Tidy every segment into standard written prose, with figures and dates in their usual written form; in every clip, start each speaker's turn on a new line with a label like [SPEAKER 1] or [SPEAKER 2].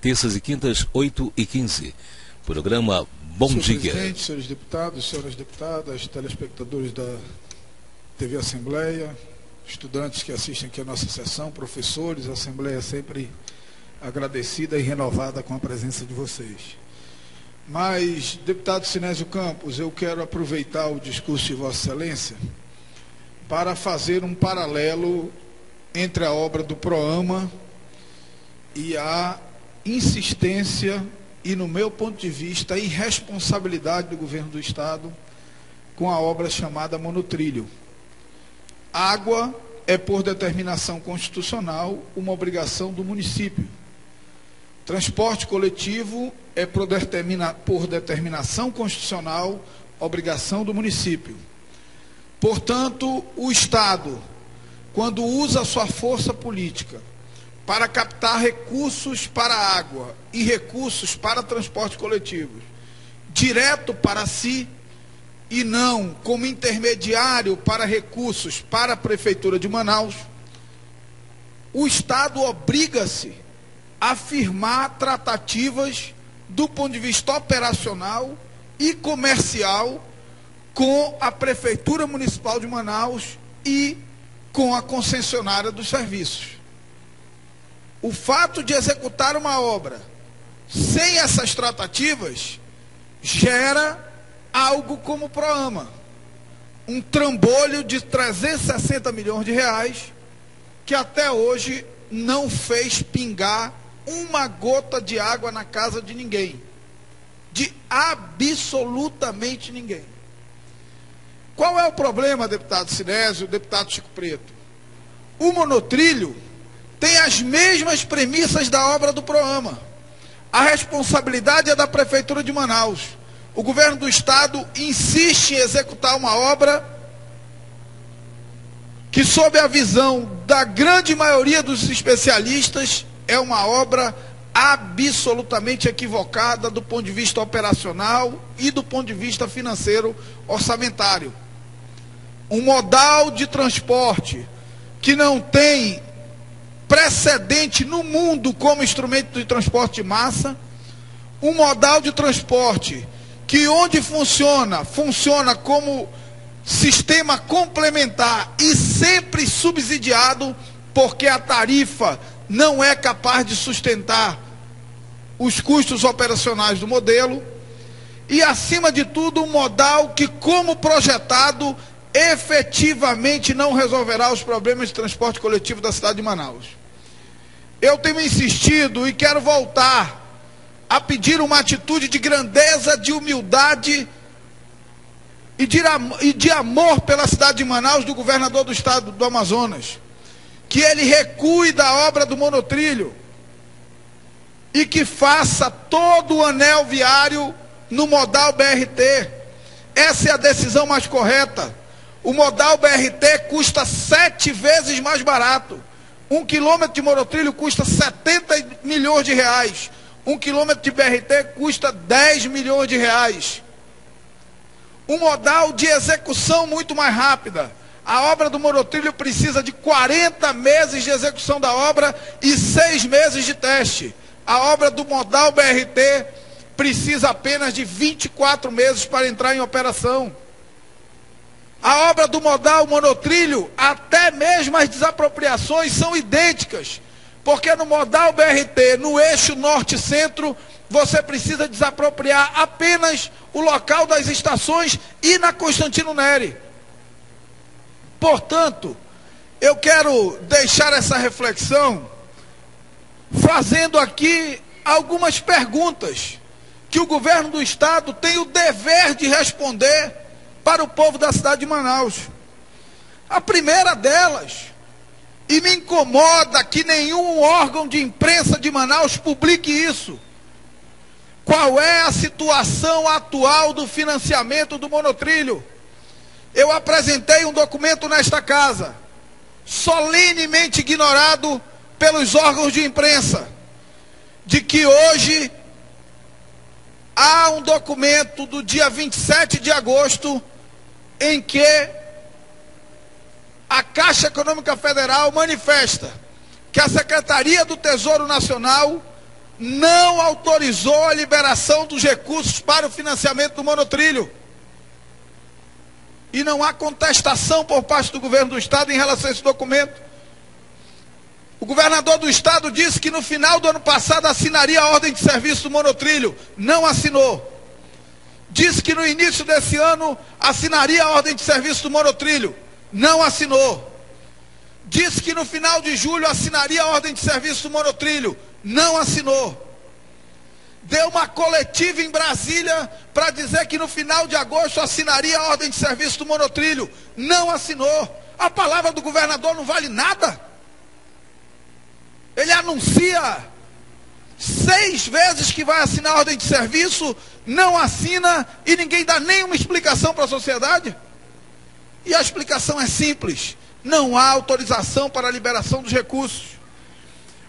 [SPEAKER 1] terças e quintas, 8h15. Programa Bom
[SPEAKER 2] Senhor
[SPEAKER 1] Dia.
[SPEAKER 2] Presidente, senhores deputados, senhoras deputadas, telespectadores da TV Assembleia, estudantes que assistem aqui a nossa sessão, professores, a Assembleia sempre agradecida e renovada com a presença de vocês. Mas, deputado Sinésio Campos, eu quero aproveitar o discurso de Vossa Excelência para fazer um paralelo entre a obra do PROAMA e a insistência e, no meu ponto de vista, a irresponsabilidade do governo do Estado com a obra chamada Monotrilho. Água é, por determinação constitucional, uma obrigação do município. Transporte coletivo é, por determinação constitucional, obrigação do município. Portanto, o Estado, quando usa sua força política para captar recursos para a água e recursos para transporte coletivo, direto para si, e não como intermediário para recursos para a Prefeitura de Manaus, o Estado obriga-se a firmar tratativas do ponto de vista operacional e comercial com a Prefeitura Municipal de Manaus e com a concessionária dos serviços. O fato de executar uma obra sem essas tratativas gera algo como o PROAMA, um trambolho de 360 milhões de reais que até hoje não fez pingar uma gota de água na casa de ninguém, de absolutamente ninguém. Qual é o problema, deputado Sinésio, deputado Chico Preto? O monotrilho tem as mesmas premissas da obra do PROAMA. A responsabilidade é da Prefeitura de Manaus. O governo do Estado insiste em executar uma obra que, sob a visão da grande maioria dos especialistas, é uma obra absolutamente equivocada do ponto de vista operacional e do ponto de vista financeiro orçamentário. Um modal de transporte que não tem precedente no mundo como instrumento de transporte de massa, um modal de transporte que, onde funciona como sistema complementar e sempre subsidiado, porque a tarifa não é capaz de sustentar os custos operacionais do modelo, e, acima de tudo, um modal que, como projetado, efetivamente não resolverá os problemas de transporte coletivo da cidade de Manaus. Eu tenho insistido e quero voltar a pedir uma atitude de grandeza, de humildade e de amor pela cidade de Manaus do governador do estado do Amazonas, que ele recue da obra do monotrilho e que faça todo o anel viário no modal BRT. Essa é a decisão mais correta. O modal BRT custa 7 vezes mais barato. 1 quilômetro de monotrilho custa 70 milhões de reais. 1 quilômetro de BRT custa 10 milhões de reais. Um modal de execução muito mais rápida. A obra do monotrilho precisa de 40 meses de execução da obra e 6 meses de teste. A obra do modal BRT precisa apenas de 24 meses para entrar em operação. A obra do modal monotrilho, até mesmo as desapropriações são idênticas, porque no modal BRT, no eixo norte-centro, você precisa desapropriar apenas o local das estações e na Constantino Neri. Portanto, eu quero deixar essa reflexão fazendo aqui algumas perguntas que o governo do Estado tem o dever de responder para o povo da cidade de Manaus. A primeira delas, e me incomoda que nenhum órgão de imprensa de Manaus publique isso: qual é a situação atual do financiamento do monotrilho? Eu apresentei um documento nesta casa, solenemente ignorado pelos órgãos de imprensa, de que hoje há um documento do dia 27 de agosto em que a Caixa Econômica Federal manifesta que a Secretaria do Tesouro Nacional não autorizou a liberação dos recursos para o financiamento do monotrilho. E não há contestação por parte do governo do Estado em relação a esse documento. O governador do Estado disse que no final do ano passado assinaria a ordem de serviço do monotrilho. Não assinou. Disse que no início desse ano assinaria a ordem de serviço do monotrilho. Não assinou. Disse que no final de julho assinaria a ordem de serviço do monotrilho. Não assinou. Deu uma coletiva em Brasília para dizer que no final de agosto assinaria a ordem de serviço do monotrilho. Não assinou. A palavra do governador não vale nada. Ele anuncia 6 vezes que vai assinar a ordem de serviço, não assina e ninguém dá nenhuma explicação para a sociedade. E a explicação é simples: não há autorização para a liberação dos recursos.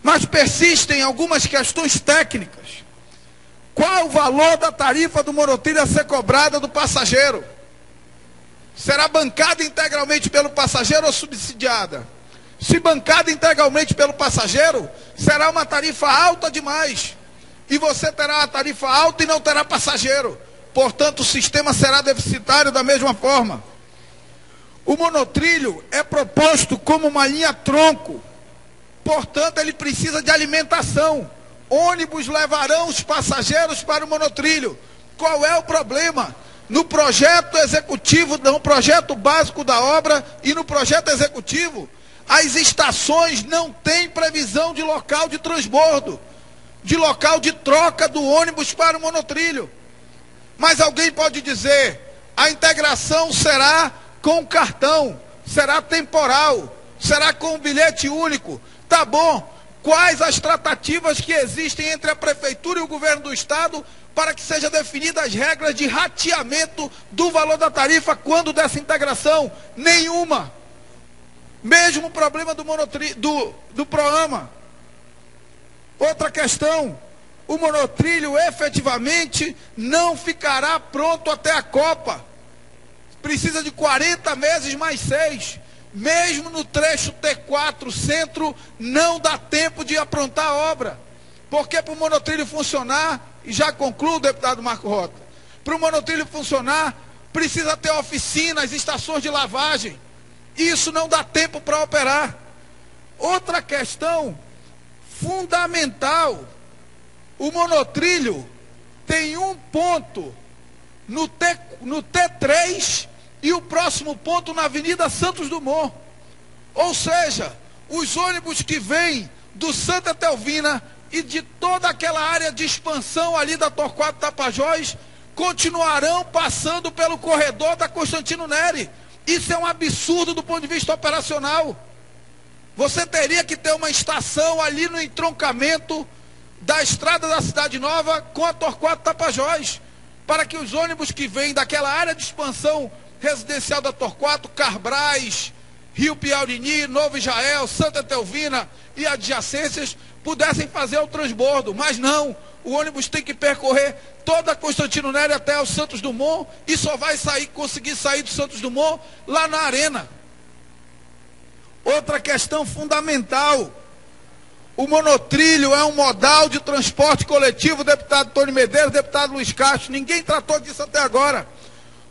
[SPEAKER 2] Mas persistem algumas questões técnicas. Qual o valor da tarifa do monotrilho a ser cobrada do passageiro? Será bancada integralmente pelo passageiro ou subsidiada? Se bancada integralmente pelo passageiro, será uma tarifa alta demais. E você terá a tarifa alta e não terá passageiro. Portanto, o sistema será deficitário da mesma forma. O monotrilho é proposto como uma linha tronco. Portanto, ele precisa de alimentação. Ônibus levarão os passageiros para o monotrilho. Qual é o problema? No projeto executivo, no projeto básico da obra e no projeto executivo, as estações não têm previsão de local de transbordo, de local de troca do ônibus para o monotrilho. Mas alguém pode dizer, a integração será com cartão, será temporal, será com um bilhete único. Tá bom. Quais as tratativas que existem entre a Prefeitura e o Governo do Estado para que sejam definidas as regras de rateamento do valor da tarifa quando dessa integração? Nenhuma. Mesmo problema do Proama. Outra questão, o monotrilho efetivamente não ficará pronto até a Copa. Precisa de 40 meses mais 6. Mesmo no trecho T4 centro, não dá tempo de aprontar a obra. Porque para o monotrilho funcionar, e já concluo, deputado Marco Rota, para o monotrilho funcionar, precisa ter oficinas, estações de lavagem. Isso não dá tempo para operar. Outra questão fundamental, o monotrilho tem um ponto no T3 e o próximo ponto na Avenida Santos Dumont. Ou seja, os ônibus que vêm do Santa Etelvina e de toda aquela área de expansão ali da Torquato Tapajós continuarão passando pelo corredor da Constantino Neri. Isso é um absurdo do ponto de vista operacional. Você teria que ter uma estação ali no entroncamento da estrada da Cidade Nova com a Torquato Tapajós, para que os ônibus que vêm daquela área de expansão residencial da Torquato, Carbrais, Rio Piaurini, Novo Israel, Santa Etelvina e adjacências pudessem fazer o transbordo. Mas não, o ônibus tem que percorrer toda a Constantino Neri até o Santos Dumont e só vai conseguir sair do Santos Dumont lá na Arena. Outra questão fundamental, o monotrilho é um modal de transporte coletivo, deputado Tony Medeiros, deputado Luiz Castro, ninguém tratou disso até agora.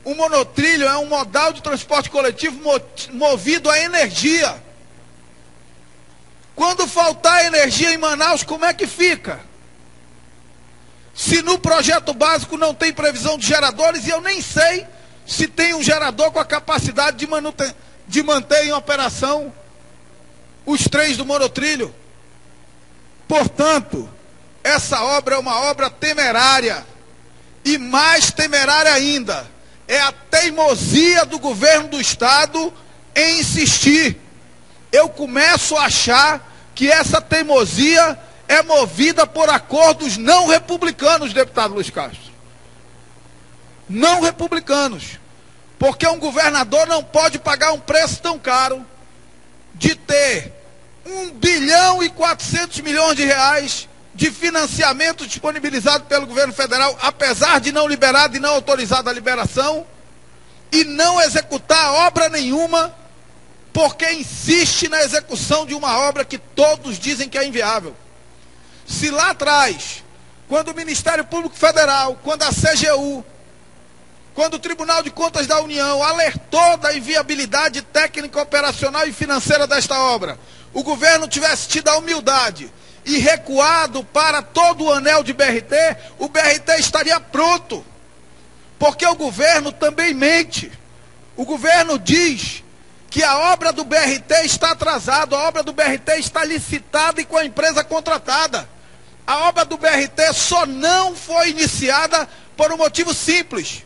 [SPEAKER 2] O monotrilho é um modal de transporte coletivo movido a energia. Quando faltar energia em Manaus, como é que fica? Se no projeto básico não tem previsão de geradores, e eu nem sei se tem um gerador com a capacidade de manter em operação os trens do monotrilho. Portanto, essa obra é uma obra temerária. E mais temerária ainda, é a teimosia do governo do Estado em insistir. Eu começo a achar que essa teimosia é movida por acordos não republicanos, deputado Luiz Castro. Não republicanos. Porque um governador não pode pagar um preço tão caro de ter 1 bilhão e 400 milhões de reais de financiamento disponibilizado pelo governo federal, apesar de não liberado e não autorizado a liberação, e não executar obra nenhuma, porque insiste na execução de uma obra que todos dizem que é inviável. Se lá atrás, quando o Ministério Público Federal, quando a CGU, quando o Tribunal de Contas da União alertou da inviabilidade técnica, operacional e financeira desta obra, o governo tivesse tido a humildade e recuado para todo o anel de BRT, o BRT estaria pronto. Porque o governo também mente. O governo diz que a obra do BRT está atrasada, a obra do BRT está licitada e com a empresa contratada. A obra do BRT só não foi iniciada por um motivo simples.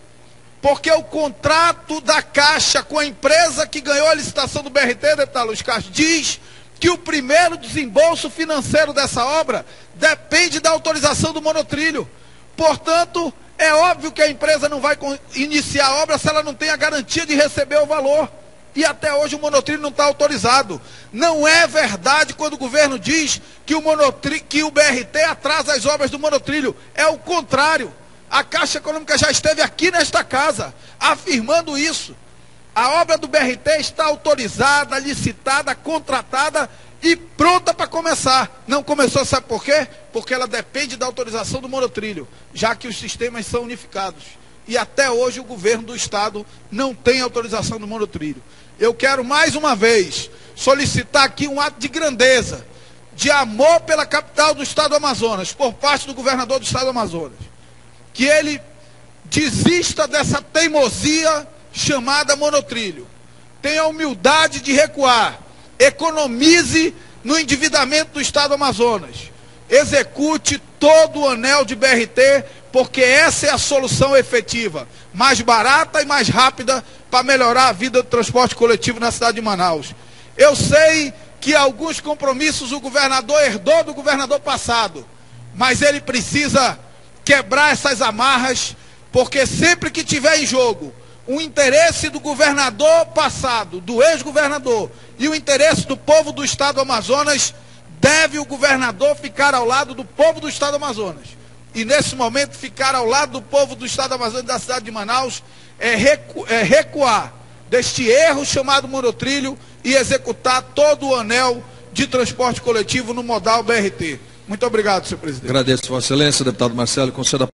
[SPEAKER 2] Porque o contrato da Caixa com a empresa que ganhou a licitação do BRT, deputado Luiz Castro, diz que o primeiro desembolso financeiro dessa obra depende da autorização do monotrilho. Portanto, é óbvio que a empresa não vai iniciar a obra se ela não tem a garantia de receber o valor. E até hoje o monotrilho não está autorizado. Não é verdade quando o governo diz que o BRT atrasa as obras do monotrilho. É o contrário. A Caixa Econômica já esteve aqui nesta casa afirmando isso. A obra do BRT está autorizada, licitada, contratada e pronta para começar. Não começou, sabe por quê? Porque ela depende da autorização do monotrilho, já que os sistemas são unificados. E até hoje o governo do Estado não tem autorização do monotrilho. Eu quero mais uma vez solicitar aqui um ato de grandeza, de amor pela capital do Estado do Amazonas, por parte do governador do Estado do Amazonas. Que ele desista dessa teimosia chamada monotrilho. Tenha a humildade de recuar. Economize no endividamento do Estado do Amazonas. Execute todo o anel de BRT, porque essa é a solução efetiva, mais barata e mais rápida para melhorar a vida do transporte coletivo na cidade de Manaus. Eu sei que alguns compromissos o governador herdou do governador passado, mas ele precisa quebrar essas amarras, porque sempre que tiver em jogo o interesse do governador passado, do ex-governador, e o interesse do povo do Estado do Amazonas, deve o governador ficar ao lado do povo do Estado do Amazonas. E nesse momento, ficar ao lado do povo do Estado do Amazonas e da cidade de Manaus é recuar deste erro chamado monotrilho e executar todo o anel de transporte coletivo no modal BRT. Muito obrigado, senhor presidente.
[SPEAKER 3] Agradeço, Vossa Excelência, deputado Marcelo, conceda